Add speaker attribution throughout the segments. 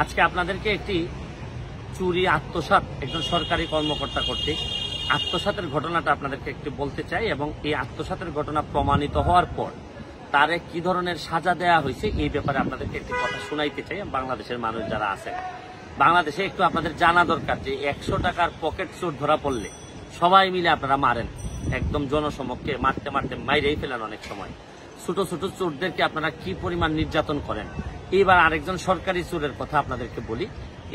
Speaker 1: আজকে আপনাদেরকে একটি চুরি আত্মসাৎ একজন সরকারি কর্মকর্তা কর্তৃক আত্মসাতের ঘটনাটা আপনাদেরকে একটু বলতে চাই, এবং এই আত্মসাতের ঘটনা প্রমাণিত হওয়ার পর তারে কি ধরনের সাজা দেওয়া হয়েছে এই ব্যাপারে আপনাদেরকে একটি কথা শোনাইতে চাই। বাংলাদেশের মানুষ যারা আছে বাংলাদেশে একটু আপনাদের জানা দরকার যে 100 টাকার পকেট চোর ধরা পড়লে সবাই মিলে আপনারা মারেন, একদম জনসমক্ষে মারতে মারতে মাইরেই ফেলেন। অনেক সময় ছোট ছোট চোরদেরকে আপনারা কি পরিমাণ নির্যাতন করেন। এইবার আরেকজন সরকারি চোরের কথা আপনাদেরকে বলি।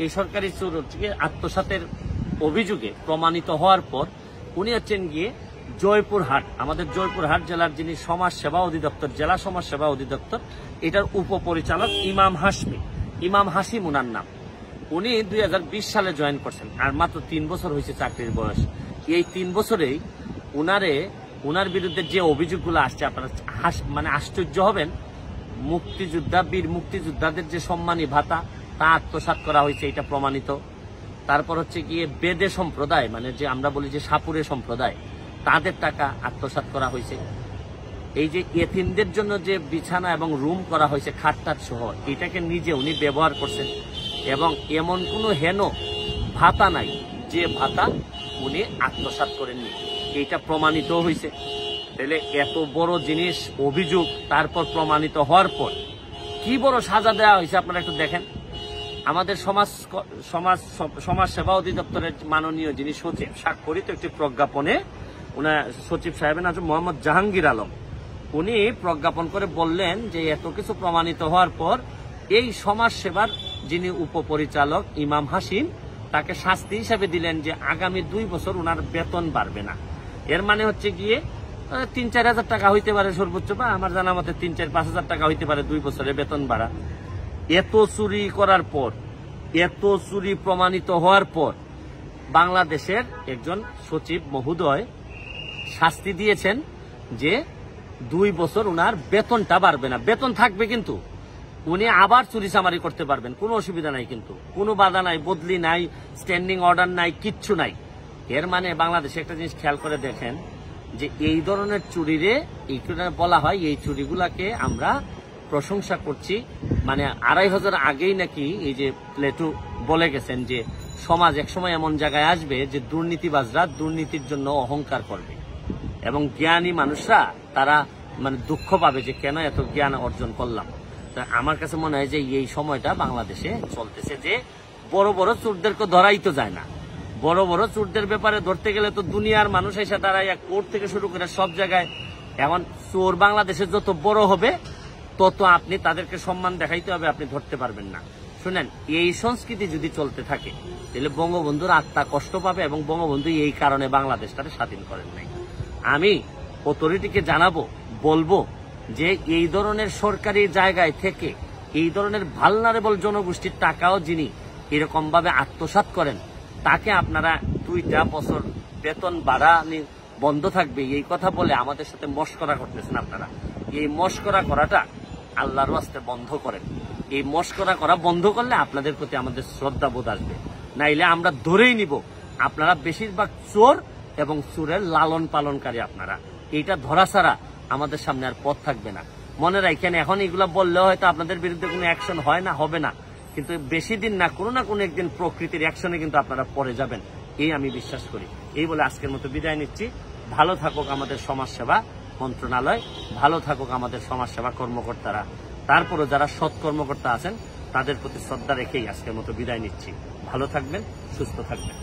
Speaker 1: এই সরকারি চোর হচ্ছে আত্মসাতের অভিযোগে প্রমাণিত হওয়ার পর উনি হচ্ছেন গিয়ে জয়পুরহাট, আমাদের জয়পুরহাট জেলার যিনি সমাজ সেবা অধিদপ্তর, জেলা সমাজ সেবা অধিদপ্তর, এটার উপপরিচালক ইমাম হাসিম উনার নাম। উনি 2020 সালে জয়েন করছেন, আর মাত্র 3 বছর হয়েছে চাকরির বয়স। এই 3 বছরেই উনার বিরুদ্ধে যে অভিযোগগুলো আসছে আপনারা মানে আশ্চর্য হবেন। বীর মুক্তিযোদ্ধাদের যে সম্মানী ভাতা তা আত্মসাৎ করা হয়েছে, এটা প্রমাণিত। তারপর হচ্ছে গিয়ে বেদে সম্প্রদায়, মানে যে আমরা বলি যে সাপুরে সম্প্রদায়, তাদের টাকা আত্মসাৎ করা হয়েছে। এই যে এতিমদের জন্য যে বিছানা এবং রুম করা হয়েছে খাটটাট সহ, এটাকে নিজে উনি ব্যবহার করছেন, এবং এমন কোনো হেন ভাতা নাই যে ভাতা উনি আত্মসাৎ করেননি, এইটা প্রমাণিত হয়েছে। তাহলে এত বড় জিনিস অভিযোগ, তারপর প্রমাণিত হওয়ার পর কি বড় সাজা দেওয়া হয়েছে আপনারা একটু দেখেন। আমাদের সমাজ সেবা অধিদপ্তরের মাননীয় যিনি সচিব স্বাক্ষরিত একটি প্রজ্ঞাপনে, উনার সচিব সাহেবের নাম মোহাম্মদ জাহাঙ্গীর আলম, উনি প্রজ্ঞাপন করে বললেন যে এত কিছু প্রমাণিত হওয়ার পর এই সমাজ সেবার যিনি উপপরিচালক ইমাম হাসিম, তাকে শাস্তি হিসাবে দিলেন যে আগামী 2 বছর উনার বেতন বাড়বে না। এর মানে হচ্ছে গিয়ে 3-4 হাজার টাকা হইতে পারে সর্বোচ্চ, বা আমার জানা মতে 3-4-5 হাজার টাকা হইতে পারে 2 বছরে বেতন বাড়া। এত চুরি করার পর, এত চুরি প্রমাণিত হওয়ার পর বাংলাদেশের একজন সচিব মহোদয় শাস্তি দিয়েছেন যে 2 বছর উনার বেতনটা বাড়বে না। বেতন থাকবে, কিন্তু উনি আবার চুরি চামারি করতে পারবেন, কোনো অসুবিধা নাই, কিন্তু কোনো বাধা নাই, বদলি নাই, স্ট্যান্ডিং অর্ডার নাই, কিচ্ছু নাই। এর মানে বাংলাদেশে একটা জিনিস খেয়াল করে দেখেন যে এই ধরনের চুরিরে এইটা বলা হয়, এই চুরিগুলাকে আমরা প্রশংসা করছি। মানে 2500 আগেই নাকি এই যে প্লেটো বলে গেছেন যে সমাজ একসময় এমন জায়গায় আসবে যে দুর্নীতিবাজরা দুর্নীতির জন্য অহংকার করবে, এবং জ্ঞানী মানুষরা তারা মানে দুঃখ পাবে যে কেন এত জ্ঞান অর্জন করলাম। তা আমার কাছে মনে হয় যে এই সময়টা বাংলাদেশে চলতেছে, যে বড় বড় চোরদেরকে ধরাই তো যায় না। বড় বড় চোরদের ব্যাপারে ধরতে গেলে তো দুনিয়ার মানুষ এসে দাঁড়ায়, কোর্ট থেকে শুরু করে সব জায়গায়। এখন চোর বাংলাদেশে যত বড় হবে তত আপনি তাদেরকে সম্মান দেখাইতে হবে, আপনি ধরতে পারবেন না। শুনেন, এই সংস্কৃতি যদি চলতে থাকে তাহলে বঙ্গবন্ধুর আত্মা কষ্ট পাবে, এবং বঙ্গবন্ধু এই কারণে বাংলাদেশটাকে স্বাধীন করেন নাই। আমি অথরিটিকে জানাবো, বলবো যে এই ধরনের সরকারি জায়গায় থেকে এই ধরনের ভালনারেবল জনগোষ্ঠীর টাকাও যিনি এরকম ভাবে আত্মসাৎ করেন, তাকে আপনারা 2টা বছর বেতন বাড়া বন্ধ থাকবে এই কথা বলে আমাদের সাথে মশকরা করতেছেন। আপনারা এই মশকরা করাটা আল্লাহর ওয়াস্তে বন্ধ করেন। এই মশকরা করা বন্ধ করলে আপনাদের প্রতি আমাদের শ্রদ্ধা বোধ আসবে, নাইলে আমরা ধরেই নিব আপনারা বেশিরভাগ চোর এবং চোরের লালন পালনকারী। আপনারা এইটা ধরা ছাড়া আমাদের সামনে আর পথ থাকবে না। মনে রাখেন, এখন এগুলা বললেও হয়তো আপনাদের বিরুদ্ধে কোনো অ্যাকশন হয় না, হবে না, কিন্তু বেশি দিন না, কোনো না কোনো একদিন প্রকৃতির অ্যাকশনে কিন্তু আপনারা পড়ে যাবেন, এই আমি বিশ্বাস করি। এই বলে আজকের মতো বিদায় নিচ্ছি। ভালো থাকুক আমাদের সমাজসেবা মন্ত্রণালয়, ভালো থাকুক আমাদের সমাজসেবা কর্মকর্তারা। তারপরও যারা সৎ কর্মকর্তা আছেন তাদের প্রতি শ্রদ্ধা রেখেই আজকের মতো বিদায় নিচ্ছি। ভালো থাকবেন, সুস্থ থাকবেন।